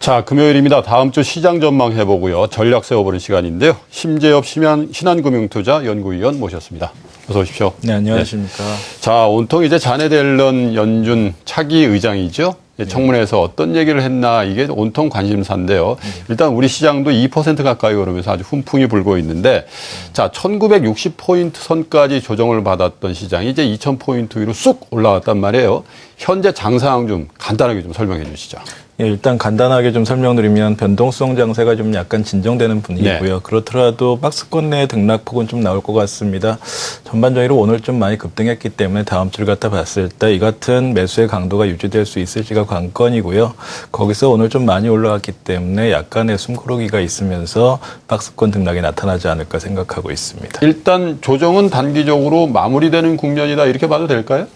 자, 금요일입니다. 다음 주 시장 전망 해보고요. 전략 세워보는 시간인데요. 심재엽 신한금융투자 연구위원 모셨습니다. 어서 오십시오. 네, 안녕하십니까. 네. 자, 온통 이제 자네드 옐런 연준 차기 의장이죠. 청문회에서 어떤 얘기를 했나 이게 온통 관심사인데요. 일단 우리 시장도 2% 가까이 오르면서 아주 훈풍이 불고 있는데 자, 1960포인트 선까지 조정을 받았던 시장이 이제 2000포인트 위로 쑥 올라왔단 말이에요. 현재 장 상황 좀 간단하게 좀 설명해 주시죠. 예, 일단 간단하게 좀 설명드리면 변동성 장세가 좀 약간 진정되는 분위기고요. 네. 그렇더라도 박스권 내 등락폭은 좀 나올 것 같습니다. 전반적으로 오늘 좀 많이 급등했기 때문에 다음 주를 갖다 봤을 때 이 같은 매수의 강도가 유지될 수 있을지가 관건이고요. 거기서 오늘 좀 많이 올라갔기 때문에 약간의 숨고르기가 있으면서 박스권 등락이 나타나지 않을까 생각하고 있습니다. 일단 조정은 단기적으로 마무리되는 국면이다 이렇게 봐도 될까요?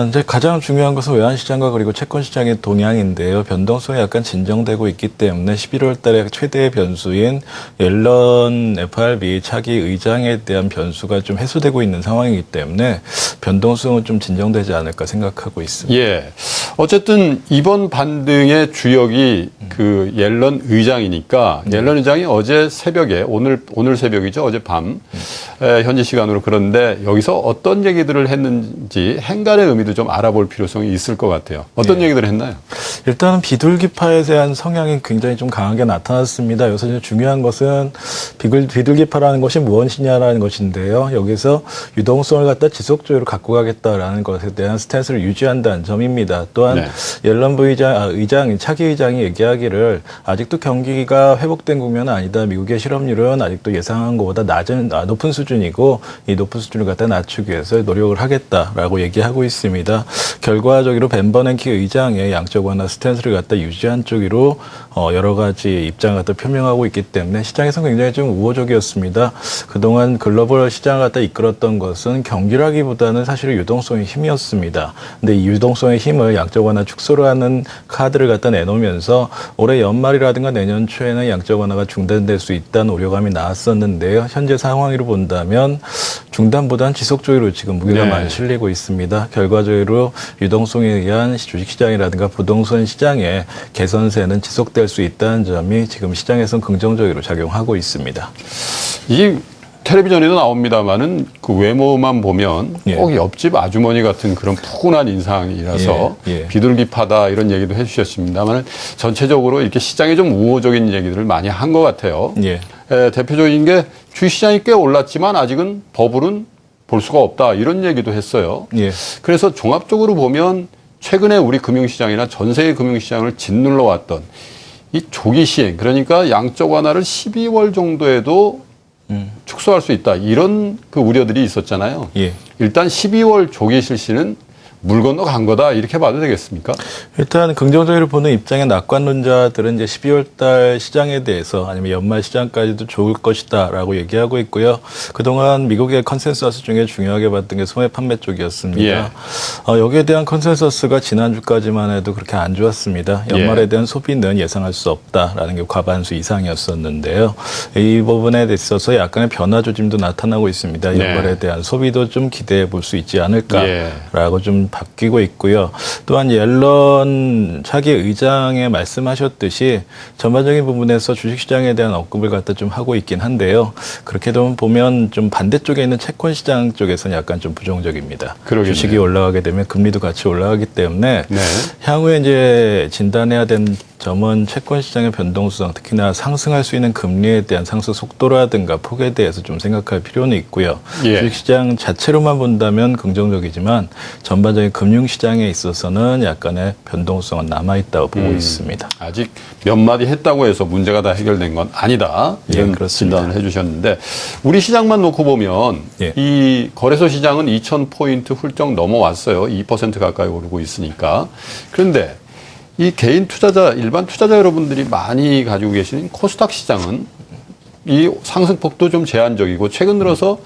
이제 가장 중요한 것은 외환시장과 그리고 채권시장의 동향인데요. 변동성이 약간 진정되고 있기 때문에 11월 달에 최대의 변수인 옐런 FRB 차기 의장에 대한 변수가 좀 해소되고 있는 상황이기 때문에 변동성은 좀 진정되지 않을까 생각하고 있습니다. 예. 어쨌든 이번 반등의 주역이 그 옐런 의장이니까 옐런 의장이 어제 새벽에 오늘 새벽이죠. 어젯밤 현지 시간으로 그런데 여기서 어떤 얘기들을 했는지 행간의 의미도 좀 알아볼 필요성이 있을 것 같아요. 어떤 얘기들을 했나요? 일단은 비둘기파에 대한 성향이 굉장히 좀 강하게 나타났습니다. 여기서 중요한 것은 비둘기파라는 것이 무엇이냐라는 것인데요. 여기서 유동성을 갖다 지속적으로 갖고 가겠다라는 것에 대한 스탠스를 유지한다는 점입니다. 또한 옐런 의장, 차기 의장이 얘기하기를 아직도 경기가 회복된 국면은 아니다. 미국의 실업률은 아직도 예상한 것보다 높은 수준이고 이 높은 수준을 갖다 낮추기 위해서 노력을 하겠다라고 얘기하고 있습니다. 결과적으로 벤 버냉키 의장의 양적 완화 스탠스를 갖다 유지한 쪽으로 여러 가지 입장을 갖다 표명하고 있기 때문에 시장에서는 굉장히 좀 우호적이었습니다. 그동안 글로벌 시장을 갖다 이끌었던 것은 경기라기보다는 사실은 유동성의 힘이었습니다. 근데 이 유동성의 힘을 양적 완화 축소를 하는 카드를 갖다 내놓으면서 올해 연말이라든가 내년 초에는 양적 완화가 중단될 수 있다는 우려감이 나왔었는데요. 현재 상황으로 본다면 중단보다는 지속적으로 지금 무게가 많이 실리고 있습니다. 결과적으로 유동성에 의한 주식시장이라든가 부동산 시장의 개선세는 지속될 수 있다는 점이 지금 시장에서는 긍정적으로 작용하고 있습니다. 이 텔레비전에도 나옵니다만은 그 외모만 보면 꼭 옆집 아주머니 같은 그런 푸근한 인상이라서 비둘기파다 이런 얘기도 해주셨습니다만은 전체적으로 이렇게 시장에 좀 우호적인 얘기들을 많이 한 것 같아요. 대표적인 게 주식시장이 꽤 올랐지만 아직은 버블은 볼 수가 없다 이런 얘기도 했어요. 그래서 종합적으로 보면 최근에 우리 금융시장이나 전 세계 금융시장을 짓눌러 왔던 이 조기 시행, 그러니까 양적 완화를 12월 정도에도 축소할 수 있다. 이런 그 우려들이 있었잖아요. 일단 12월 조기 실시는 물 건너 간 거다 이렇게 봐도 되겠습니까? 일단 긍정적으로 보는 입장의 낙관론자들은 이제 12월 달 시장에 대해서 아니면 연말 시장까지도 좋을 것이다라고 얘기하고 있고요. 그동안 미국의 컨센서스 중에 중요하게 봤던 게 소매 판매 쪽이었습니다. 여기에 대한 컨센서스가 지난주까지만 해도 그렇게 안 좋았습니다. 연말에 대한 소비는 예상할 수 없다라는 게 과반수 이상이었었는데요. 이 부분에 있어서 약간의 변화 조짐도 나타나고 있습니다. 연말에 대한 소비도 좀 기대해 볼 수 있지 않을까라고 좀 바뀌고 있고요. 또한 옐런 차기 의장의 말씀하셨듯이 전반적인 부분에서 주식시장에 대한 언급을 갖다 좀 하고 있긴 한데요. 그렇게 보면 좀 반대쪽에 있는 채권시장 쪽에서는 약간 좀 부정적입니다. 그러겠네요. 주식이 올라가게 되면 금리도 같이 올라가기 때문에 향후에 이제 진단해야 되는 점은 채권시장의 변동성, 특히나 상승할 수 있는 금리에 대한 상승 속도라든가 폭에 대해서 좀 생각할 필요는 있고요. 주식시장 자체로만 본다면 긍정적이지만 전반적인 금융시장에 있어서는 약간의 변동성은 남아있다고 보고 있습니다. 아직 몇 마디 했다고 해서 문제가 다 해결된 건 아니다. 이런 진단을 해주셨는데 우리 시장만 놓고 보면 이 거래소 시장은 2000포인트 훌쩍 넘어왔어요. 2% 가까이 오르고 있으니까. 그런데 이 개인 투자자, 일반 투자자 여러분들이 많이 가지고 계시는 코스닥 시장은 이 상승폭도 좀 제한적이고 최근 들어서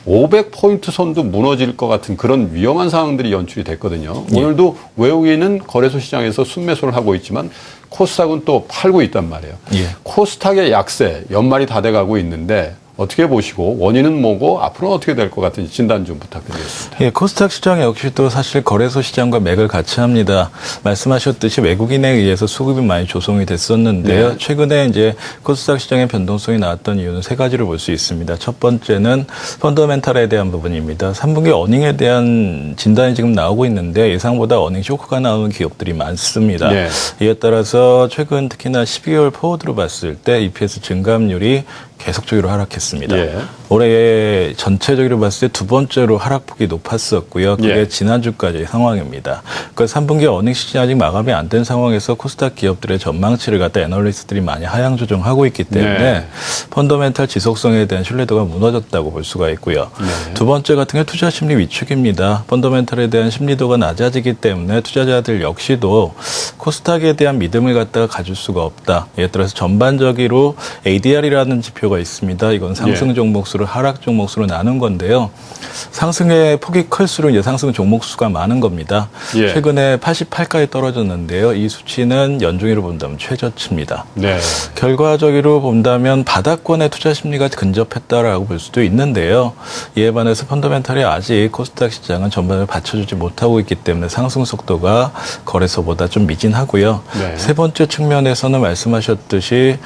500포인트 선도 무너질 것 같은 그런 위험한 상황들이 연출이 됐거든요. 오늘도 외국인은 거래소 시장에서 순매수를 하고 있지만 코스닥은 또 팔고 있단 말이에요. 코스닥의 약세, 연말이 다 돼가고 있는데 어떻게 보시고 원인은 뭐고 앞으로는 어떻게 될 것 같은지 진단 좀 부탁드리겠습니다. 예, 코스닥 시장 역시 또 사실 거래소 시장과 맥을 같이 합니다. 말씀하셨듯이 외국인에 의해서 수급이 많이 조성이 됐었는데요. 네. 최근에 이제 코스닥 시장의 변동성이 나왔던 이유는 세 가지를 볼 수 있습니다. 첫 번째는 펀더멘탈에 대한 부분입니다. 3분기 어닝에 대한 진단이 지금 나오고 있는데 예상보다 어닝 쇼크가 나오는 기업들이 많습니다. 네. 이에 따라서 최근 특히나 12개월 포워드로 봤을 때 EPS 증감률이 계속적으로 하락했습니다. 예. 올해 전체적으로 봤을 때 두 번째로 하락폭이 높았었고요. 그게 예. 지난주까지의 상황입니다. 그러니까 3분기 어닝 시즌이 아직 마감이 안 된 상황에서 코스닥 기업들의 전망치를 갖다 애널리스트들이 많이 하향 조정하고 있기 때문에 네. 펀더멘탈 지속성에 대한 신뢰도가 무너졌다고 볼 수가 있고요. 네. 두 번째 같은 게 투자 심리 위축입니다. 펀더멘탈에 대한 심리도가 낮아지기 때문에 투자자들 역시도 코스닥에 대한 믿음을 갖다가 가질 수가 없다. 예를 들어서 전반적으로 ADR이라는 지표가 있습니다. 이건 상승 종목수를 하락 종목수로 나눈 건데요. 상승의 폭이 클수록 이제 상승 종목수가 많은 겁니다. 예. 최근에 88까지 떨어졌는데요. 이 수치는 연중으로 본다면 최저치입니다. 네. 결과적으로 본다면 바닥권의 투자 심리가 근접했다라고 볼 수도 있는데요. 이에 반해서 펀더멘탈이 아직 코스닥 시장은 전반을 받쳐주지 못하고 있기 때문에 상승 속도가 거래소보다 좀 미진하고요. 네. 세 번째 측면에서는 말씀하셨듯이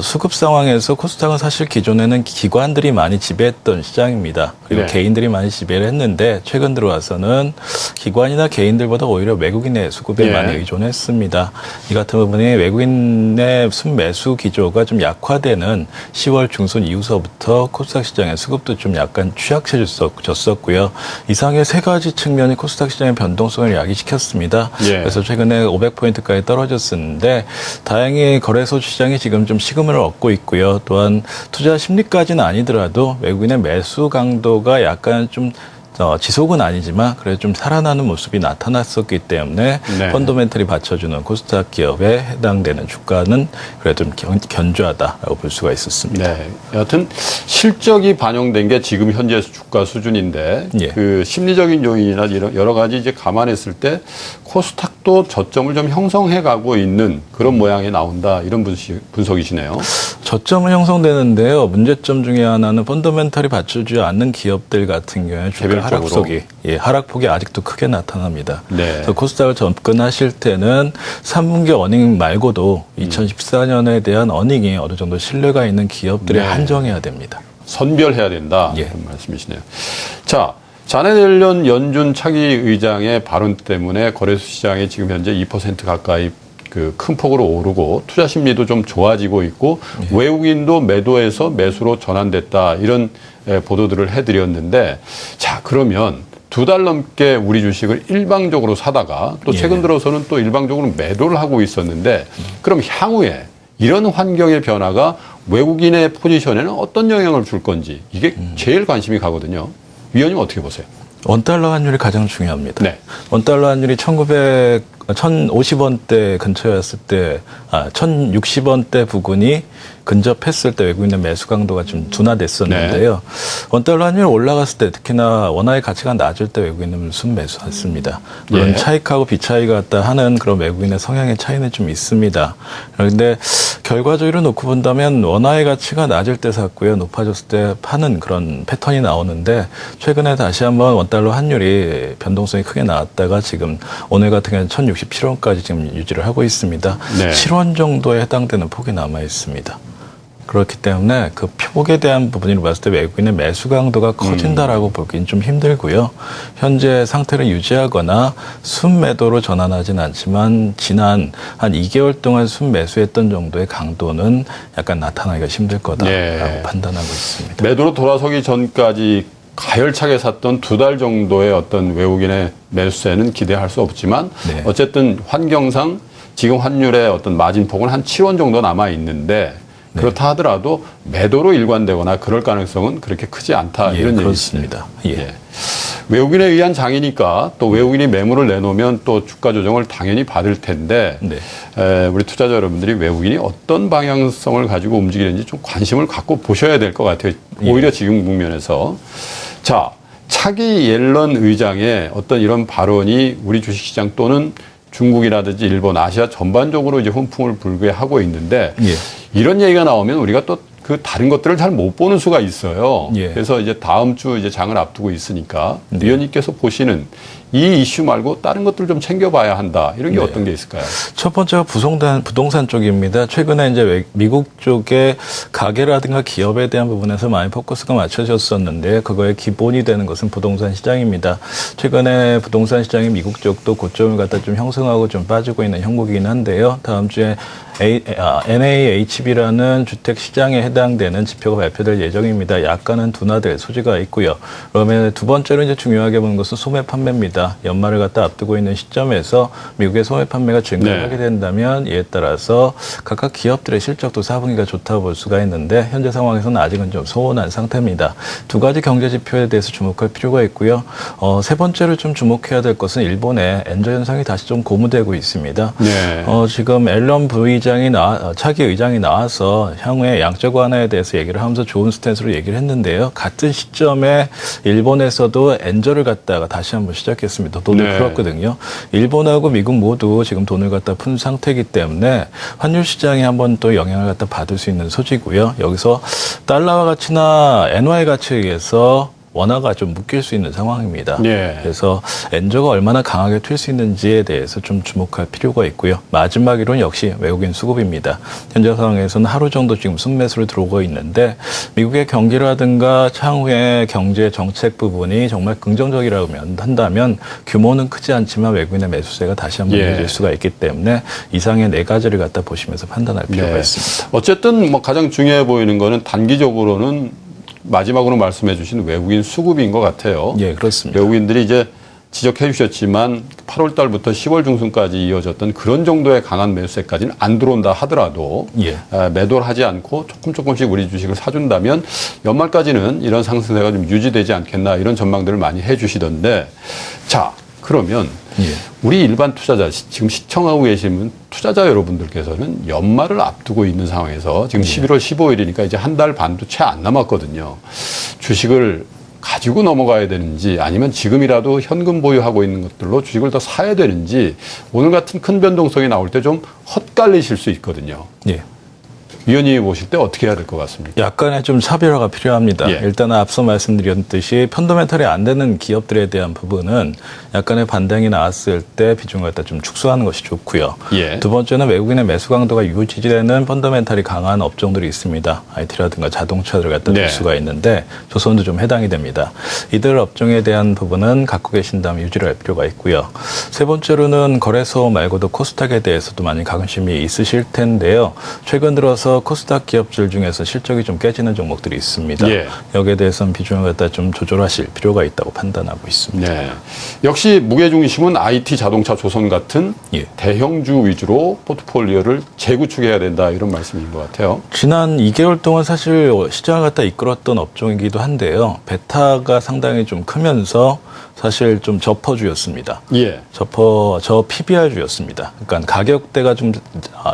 수급 상황에서 코스닥은 사실 기존에는 기관들이 많이 지배했던 시장입니다. 그리고 네. 개인들이 많이 지배를 했는데 최근 들어와서는 기관이나 개인들보다 오히려 외국인의 수급에 예. 많이 의존했습니다. 이 같은 부분이 외국인의 순매수 기조가 좀 약화되는 10월 중순 이후서부터 코스닥 시장의 수급도 좀 약간 취약해졌었고요. 이상의 세 가지 측면이 코스닥 시장의 변동성을 야기시켰습니다. 예. 그래서 최근에 500포인트까지 떨어졌었는데 다행히 거래소 시장이 지금 좀 식음을 얻고 있고요. 또한 투자 심리까지는 아니더라도 외국인의 매수 강도가 약간 좀 지속은 아니지만 그래도 좀 살아나는 모습이 나타났었기 때문에 네. 펀더멘털이 받쳐주는 코스닥 기업에 해당되는 주가는 그래도 좀 견조하다라고 볼 수가 있었습니다. 네. 여하튼 실적이 반영된 게 지금 현재 주가 수준인데 예. 그 심리적인 요인이나 이런 여러 가지 이제 감안했을 때 코스닥도 저점을 좀 형성해 가고 있는 그런 모양이 나온다 이런 분석이시네요. 저점은 형성되는데요. 문제점 중에 하나는 펀더멘털이 받쳐주지 않는 기업들 같은 경우에 주가 하락폭이 아직도 크게 나타납니다. 네. 그래서 코스닥을 접근하실 때는 3분기 어닝 말고도 2014년에 대한 어닝이 어느 정도 신뢰가 있는 기업들에 네. 한정해야 됩니다. 선별해야 된다. 예. 그런 말씀이시네요. 자, 자네 옐런 연준 차기 의장의 발언 때문에 거래소 시장이 지금 현재 2% 가까이 그 큰 폭으로 오르고 투자 심리도 좀 좋아지고 있고 외국인도 매도해서 매수로 전환됐다 이런 보도들을 해드렸는데 자 그러면 2달 넘게 우리 주식을 일방적으로 사다가 또 최근 들어서는 또 일방적으로 매도를 하고 있었는데 그럼 향후에 이런 환경의 변화가 외국인의 포지션에는 어떤 영향을 줄 건지 이게 제일 관심이 가거든요. 위원님 어떻게 보세요? 원달러 환율이 가장 중요합니다. 네. 원달러 환율이 1050원대 근처였을 때, 1060원대 부근이 근접했을 때 외국인의 매수 강도가 좀 둔화됐었는데요. 네. 원달러 환율이 올라갔을 때 특히나 원화의 가치가 낮을 때 외국인은 순매수했습니다. 물론 예. 차익하고 비차익 같다 하는 그런 외국인의 성향의 차이는 좀 있습니다. 그런데 결과적으로 놓고 본다면 원화의 가치가 낮을 때 샀고요. 높아졌을 때 파는 그런 패턴이 나오는데 최근에 다시 한번 원달러 환율이 변동성이 크게 나왔다가 지금 오늘 같은 경우는 1067원까지 지금 유지를 하고 있습니다. 네. 7원 정도에 해당되는 폭이 남아 있습니다. 그렇기 때문에 그 폭에 대한 부분으로 봤을 때 외국인의 매수 강도가 커진다라고 보기는 좀 힘들고요. 현재 상태를 유지하거나 순매도로 전환하진 않지만 지난 한 2개월 동안 순매수했던 정도의 강도는 약간 나타나기가 힘들 거다라고 네. 판단하고 있습니다. 매도로 돌아서기 전까지 가열차게 샀던 2달 정도의 어떤 외국인의 매수세는 기대할 수 없지만 네. 어쨌든 환경상 지금 환율의 어떤 마진폭은 한 7원 정도 남아 있는데 그렇다 하더라도 매도로 일관되거나 그럴 가능성은 그렇게 크지 않다 이런 그렇습니다. 얘기입니다. 예. 외국인에 의한 장이니까 또 외국인이 매물을 내놓으면 또 주가 조정을 당연히 받을 텐데 네. 우리 투자자 여러분들이 외국인이 어떤 방향성을 가지고 움직이는지 좀 관심을 갖고 보셔야 될 것 같아요. 오히려 지금 국면에서. 자, 차기 옐런 의장의 어떤 이런 발언이 우리 주식시장 또는 중국이라든지 일본, 아시아 전반적으로 이제 훈풍을 불게 하고 있는데 예. 이런 얘기가 나오면 우리가 또 그 다른 것들을 잘 못 보는 수가 있어요. 예. 그래서 이제 다음 주 이제 장을 앞두고 있으니까 위원님께서 보시는 이 이슈 말고 다른 것들 좀 챙겨봐야 한다. 이런 게 어떤 게 있을까요? 첫 번째가 부동산 쪽입니다. 최근에 이제 미국 쪽에 가계라든가 기업에 대한 부분에서 많이 포커스가 맞춰졌었는데 그거의 기본이 되는 것은 부동산 시장입니다. 최근에 부동산 시장이 미국 쪽도 고점을 갖다 좀 형성하고 좀 빠지고 있는 형국이긴 한데요. 다음 주에 NAHB라는 주택 시장에 해당되는 지표가 발표될 예정입니다. 약간은 둔화될 소지가 있고요. 그러면 두 번째로 이제 중요하게 보는 것은 소매 판매입니다. 연말을 갖다 앞두고 있는 시점에서 미국의 소매 판매가 증가하게 된다면 이에 따라서 각각 기업들의 실적도 4분기가 좋다고 볼 수가 있는데 현재 상황에서는 아직은 좀 소원한 상태입니다. 두 가지 경제 지표에 대해서 주목할 필요가 있고요. 세 번째로 좀 주목해야 될 것은 일본의 엔저 현상이 다시 좀 고무되고 있습니다. 네. 지금 앨런 차기 의장이 나와서 향후에 양적 완화에 대해서 얘기를 하면서 좋은 스탠스로 얘기를 했는데요. 같은 시점에 일본에서도 엔저를 갖다가 다시 한번 시작했습니다. 돈을 풀었거든요. 일본하고 미국 모두 지금 돈을 갖다 푼 상태이기 때문에 환율 시장이 한번 또 영향을 갖다 받을 수 있는 소지고요. 여기서 달러화 가치나 NY 가치에 의해서 원화가 좀 묶일 수 있는 상황입니다. 그래서 엔저가 얼마나 강하게 튈 수 있는지에 대해서 좀 주목할 필요가 있고요. 마지막 이론 역시 외국인 수급입니다. 현재 상황에서는 하루 정도 지금 순매수로 들어오고 있는데 미국의 경기라든가 향후의 경제 정책 부분이 정말 긍정적이라고 한다면 규모는 크지 않지만 외국인의 매수세가 다시 한번 이어질 수가 있기 때문에 이상의 네 가지를 갖다 보시면서 판단할 필요가 있습니다. 어쨌든 뭐 가장 중요해 보이는 거는 단기적으로는 마지막으로 말씀해 주신 외국인 수급인 것 같아요. 예, 그렇습니다. 외국인들이 이제 지적해 주셨지만 8월 달부터 10월 중순까지 이어졌던 그런 정도의 강한 매수세까지는 안 들어온다 하더라도 매도를 하지 않고 조금씩 우리 주식을 사준다면 연말까지는 이런 상승세가 좀 유지되지 않겠나 이런 전망들을 많이 해 주시던데 자, 그러면 우리 일반 투자자, 지금 시청하고 계시는 투자자 여러분들께서는 연말을 앞두고 있는 상황에서 지금 11월 15일이니까 이제 한 달 반도 채 안 남았거든요. 주식을 가지고 넘어가야 되는지 아니면 지금이라도 현금 보유하고 있는 것들로 주식을 더 사야 되는지 오늘 같은 큰 변동성이 나올 때 좀 헛갈리실 수 있거든요. 위원님이 보실 때 어떻게 해야 될 것 같습니까? 약간의 좀 차별화가 필요합니다. 일단은 앞서 말씀드렸듯이 펀더멘털이 안 되는 기업들에 대한 부분은 약간의 반등이 나왔을 때 비중을 갖다 좀 축소하는 것이 좋고요. 두 번째는 외국인의 매수 강도가 유지되는 펀더멘털이 강한 업종들이 있습니다. IT라든가 자동차를 갖다 볼 수가 있는데 조선도 좀 해당이 됩니다. 이들 업종에 대한 부분은 갖고 계신다면 유지를 할 필요가 있고요. 세 번째로는 거래소 말고도 코스닥에 대해서도 많이 관심이 있으실 텐데요. 최근 들어서 코스닥 기업들 중에서 실적이 좀 깨지는 종목들이 있습니다. 여기에 대해서는 비중을 갖다 좀 조절하실 필요가 있다고 판단하고 있습니다. 역시 무게중심은 IT, 자동차, 조선 같은 대형주 위주로 포트폴리오를 재구축해야 된다 이런 말씀인 것 같아요. 지난 2개월 동안 사실 시장을 갖다 이끌었던 업종이기도 한데요. 베타가 상당히 좀 크면서 사실 좀 저퍼주였습니다. 저 PBR주였습니다. 그러니까 가격대가 좀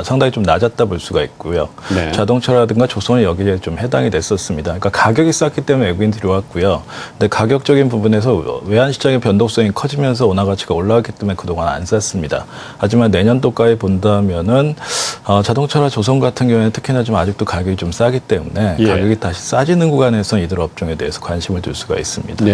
상당히 좀 낮았다 볼 수가 있고요. 자동차라든가 조선이 여기에 좀 해당이 됐었습니다. 그러니까 가격이 쌌기 때문에 외국인들이 들어왔고요. 근데 가격적인 부분에서 외환 시장의 변동성이 커지면서 원화 가치가 올라왔기 때문에 그동안 안 쌌습니다. 하지만 내년도까지 본다면은 자동차나 조선 같은 경우에는 특히나 좀 아직도 가격이 좀 싸기 때문에 가격이 다시 싸지는 구간에서 이들 업종에 대해서 관심을 둘 수가 있습니다.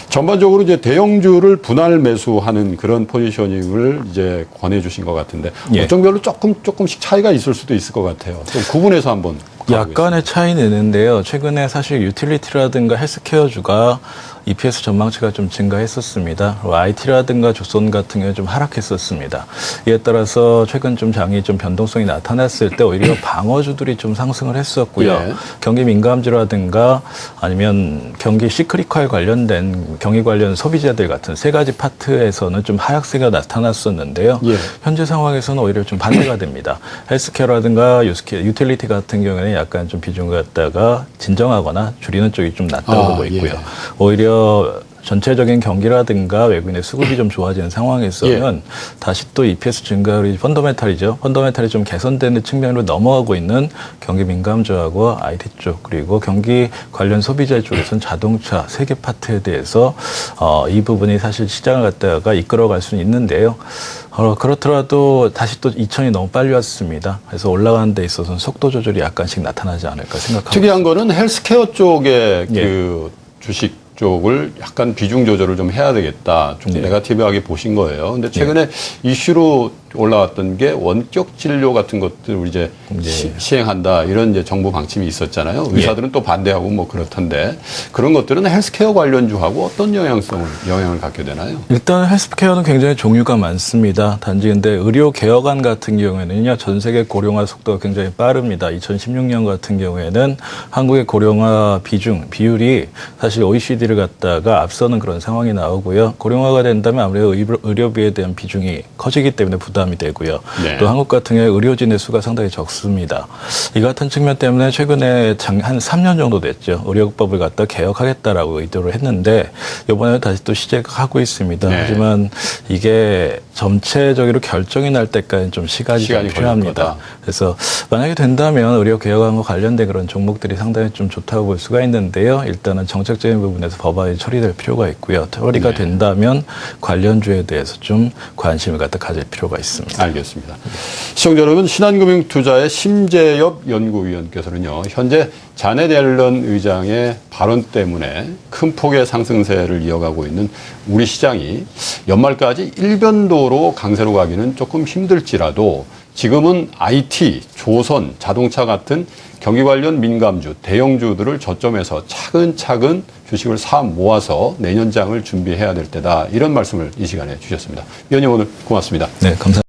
전반적으로 이제 대형주를 분할 매수하는 그런 포지셔닝을 이제 권해주신 것 같은데 업종별로 조금씩 차이가 있을 수도 있을 것 같아요. 좀 구분해서 한번 약간의 차이는 있는데요. 최근에 사실 유틸리티라든가 헬스케어주가 EPS 전망치가 좀 증가했었습니다. IT라든가 조선 같은 경우는 좀 하락했었습니다. 이에 따라서 최근 좀 장이 좀 변동성이 나타났을 때 오히려 방어주들이 좀 상승을 했었고요. 경기 민감주라든가 아니면 경기 시크릿화에 관련된 경기 관련 소비자들 같은 세 가지 파트에서는 좀 하락세가 나타났었는데요. 현재 상황에서는 오히려 좀 반대가 됩니다. 헬스케어라든가 유틸리티 같은 경우에는 약간 좀 비중을 갖다가 진정하거나 줄이는 쪽이 좀 낫다고 보고 있고요. 오히려 전체적인 경기라든가 외국인의 수급이 좀 좋아지는 상황에서는 다시 또 EPS 증가율이 펀더멘탈이 좀 개선되는 측면으로 넘어가고 있는 경기 민감주하고 IT 쪽 그리고 경기 관련 소비자 쪽에서는 자동차 세계 파트에 대해서 이 부분이 사실 시장을 갖다가 이끌어갈 수는 있는데요. 그렇더라도 다시 또 2000이 너무 빨리 왔습니다. 그래서 올라가는 데 있어서는 속도 조절이 약간씩 나타나지 않을까 생각합니다. 특이한 거는 헬스케어 쪽에 그 주식 쪽을 약간 비중 조절을 좀 해야 되겠다. 좀 네거티브하게 보신 거예요. 근데 최근에 이슈로 올라왔던 게 원격 진료 같은 것들 우리 이제 시행한다 이런 이제 정부 방침이 있었잖아요. 의사들은 또 반대하고 뭐 그렇던데 그런 것들은 헬스케어 관련주하고 어떤 영향을 갖게 되나요? 일단 헬스케어는 굉장히 종류가 많습니다. 단지 근데 의료 개혁안 같은 경우에는요, 전 세계 고령화 속도가 굉장히 빠릅니다. 2016년 같은 경우에는 한국의 고령화 비율이 사실 OECD를 갖다가 앞서는 그런 상황이 나오고요. 고령화가 된다면 아무래도 의료비에 대한 비중이 커지기 때문에 부담이 되고요. 또 한국 같은 경우에 의료진의 수가 상당히 적습니다. 이 같은 측면 때문에 최근에 한 3년 정도 됐죠. 의료법을 갖다 개혁하겠다라고 의도를 했는데 이번에 다시 또 시작하고 있습니다. 하지만 이게 전체적으로 결정이 날 때까지 좀 시간이 필요합니다. 그래서 만약에 된다면 의료 개혁안과 관련된 그런 종목들이 상당히 좀 좋다고 볼 수가 있는데요. 일단은 정책적인 부분에서 법안이 처리될 필요가 있고요. 처리가 된다면 관련주에 대해서 좀 관심을 갖다 가질 필요가 있습니다. 알겠습니다. 시청자 여러분, 신한금융투자의 심재엽 연구위원께서는요, 현재 자넷 옐런 의장의 발언 때문에 큰 폭의 상승세를 이어가고 있는 우리 시장이 연말까지 일변도로 강세로 가기는 조금 힘들지라도 지금은 IT, 조선, 자동차 같은 경기 관련 민감주, 대형주들을 저점에서 차근차근 주식을 사 모아서 내년장을 준비해야 될 때다. 이런 말씀을 이 시간에 주셨습니다. 위원님 오늘 고맙습니다. 네, 감사합니다.